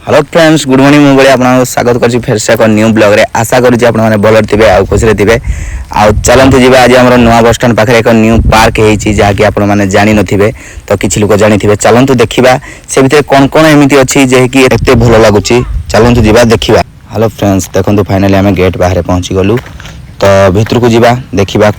Hello friends good morning मुझे आपको स्वागत कर फिर से एक न्यू ब्लॉग रे आशा करुँचे आपने भल थे आ खुशी थे आ चलते जी आज आम नुआ बस स्टाण पाखे एक न्यू पार्क होगी आप जानी नथिबे तो किसी लोग जानी थे चलतु देखा से भितर कौन कौन एमती अच्छी जे कि एत भल लगुच चलतु जी देखा। हेलो फ्रेंड्स देखो फाइनाली आम गेट बाहर पहुँची गलु तो भितर को जा देखा।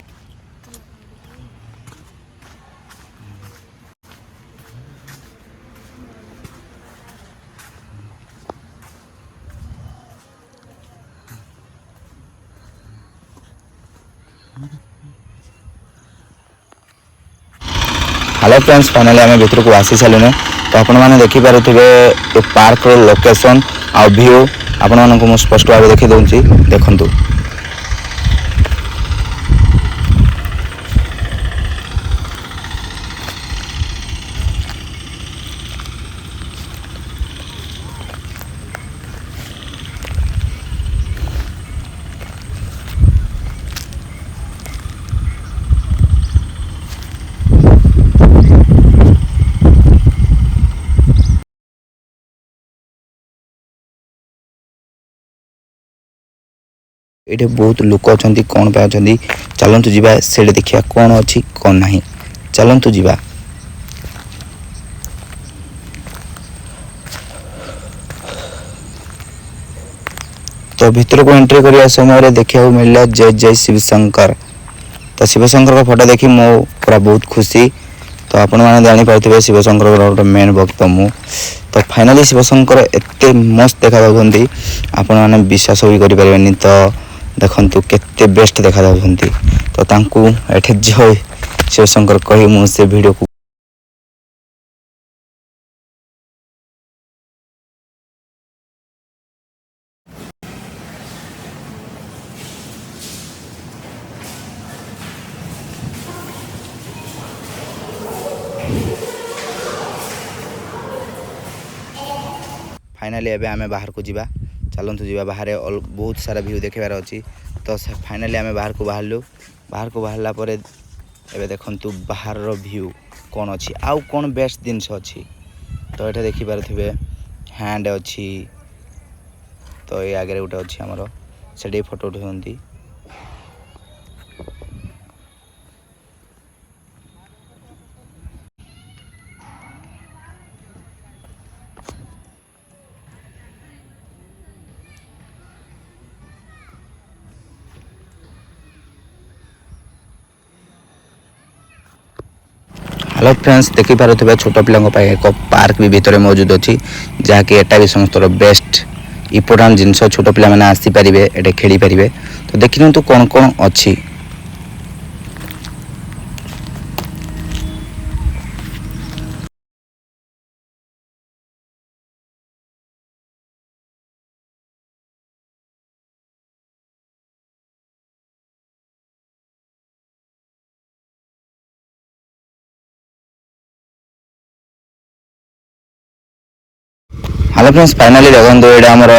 हेलो फ्रेंड्स फाइनाली आम भर को आसी सारे तो आपने देखिपे पार्क लोकेशन आ व्यू आपण को स्पष्ट भाव देखी दूसरी देखु। ये बहुत लोक अच्छा कौन पे अच्छा चलतु जा से देखिए कौन अच्छी कौन ना चलतु जा। तो भीतर को एंट्री करने समय देखा मिलला जय जय शिव शंकर। तो शिव शंकर का फोटो देखी मो पूरा बहुत खुशी। तो आपण मैंने जापारे शिव शंकर गोटे मेन भक्त मु। तो फाइनाली शिव शंकर एत मस्त देखा आपण मैंने विश्वास भी करें। तो देखु केते बेस्ट देखा तो तांकु एठे जय शिव शंकर कही मु से वीडियो को फाइनाली एबे आमे बाहर को जीवा चलतु जीवा बाहर बहुत सारा व्यू देखार अच्छी। तो फाइनाली आमे बाहर को बाहरला परे एबे देखंतु बाहर रो व्यू कौन अच्छी आउ कौन बेस्ट जिनस अच्छी। तो ये देखिपे हैंड अच्छी तो ये आगे गोटे अच्छी आमर से फोटो उठाती। हेलो फ्रेंड्स देखिपे छोट पिला एक पार्क भी भितर मौजूद अच्छी जहाँकि एटा भी समस्त बेस्ट इम्पोर्टाट जिनस छोट पिला मैंने आसीपारे ये खेली पारे। तो देखी दिखाँ कौन कौन अच्छी। हेलो फ्रेंड्स फाइनाली देखो ये आमर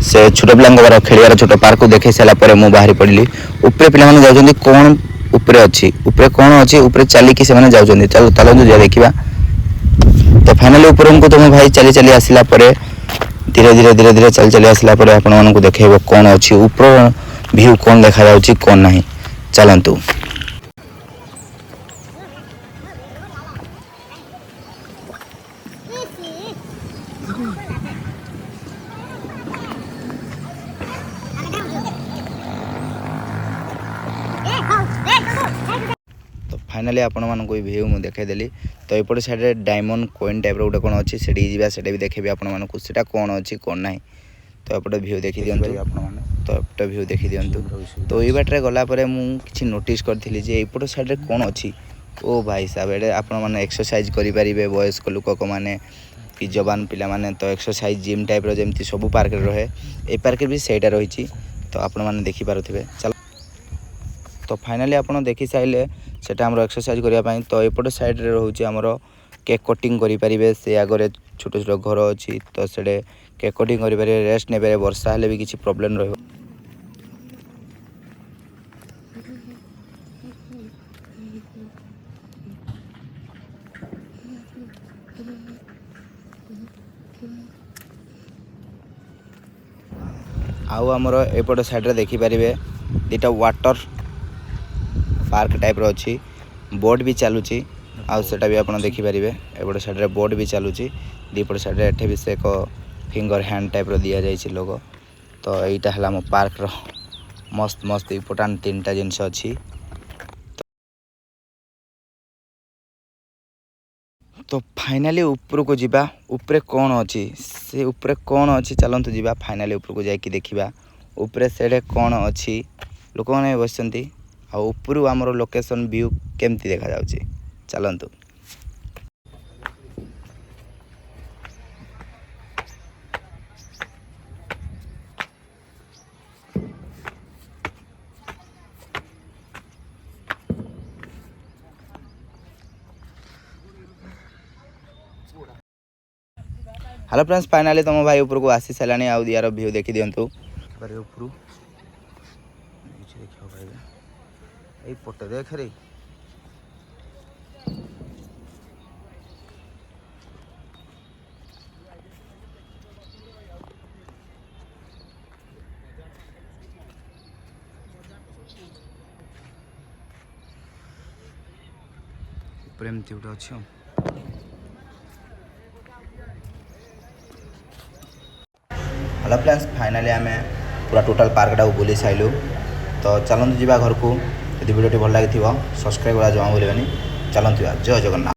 से छोट पिला खेलियार छोट पार्क को देखे सारापर मुझे बाहरी पड़ी उपरे पिला जाऊँ कौन उपरे अच्छी उपरे कौन अच्छी उपरे चलिकी से जाऊँ चलो चलते जा देखा। तो फाइनाली ऊपर को तुम भाई चली चली आसला धीरे धीरे धीरे धीरे चली चली आसला आपण को देखेब कौन अच्छी ऊपर व्यू कौन देखा कौन ना चलतु। तो फाइनाली आपण मानक व्यू मुझे देखईदेली। तो एपटे साइड डायमंड कॉइन टाइप गोटे कौन अच्छी से भी देखेबी आपण मानक से कौन अच्छी कौन ना। तो एपटे व्यू देखी दिंतु तो एपटे व्यू देखी दिंतु। तो ये बाटे गलापर मुझे नोटिस करी जे एपट साइड कौन अच्छी ओ भाई साहब ये आपण मैंने एक्सरसाइज करेंगे वयस्क लोक मैंने कि जवान पिला माने तो एक्सरसाइज जिम टाइप जमी सब पार्क रहे ये पार्क भी सहीटा रही। तो आपण मैंने देखिपे चल। तो फाइनाली आपड़ देखी सारे से आम एक्सरसाइज करने। तो एपट साइड रे रोचे आमर केक कटिंग करेंगे से आगे छोट छोट घर अच्छी तो से केक कटिंग करेंगे रेस्ट ने वर्षा हेल्ले भी किसी प्रोब्लेम रही। आउ आमर एपट साइड देखिपारे दुटा वाटर पार्क टाइप अच्छी बोट भी चलुची आउटा भी आप देखिपारे एपट साइड बोट भी चलुची दीपट साइड एठे भी से एक फिंगर हैंड टाइप दि जाइए लोगो। तो यहीटा है आम पार्क रो मस्त मस्त इम्पोर्टाट 3टा जिनस अच्छी। तो फाइनाली ऊपर को जीवा ऊपर कौन अच्छी से ऊपर कौन अच्छी चलतु जीवा फाइनाली ऊपर को जाकि देखा ऊपर से कौन अच्छी लोक मैंने बस ऊपर आमर लोकेशन व्यू केमती देखा जाउची चलतु। हेलो फ्रेंड्स फाइनाली तुम भाई ऊपर को आसी सारे आउ यार व्यू देखी दिंतु ऊपर पटे देख रे एमती गोटे अच्छी। हेलो फ्रेंड्स फाइनाली आम पूरा टोटल पार्कटा बुली साइलु। तो चलतु जी घर को यदि वीडियो भल लगी सब्सक्राइब करा जमा भूलें। चलतु जय जगन्नाथ।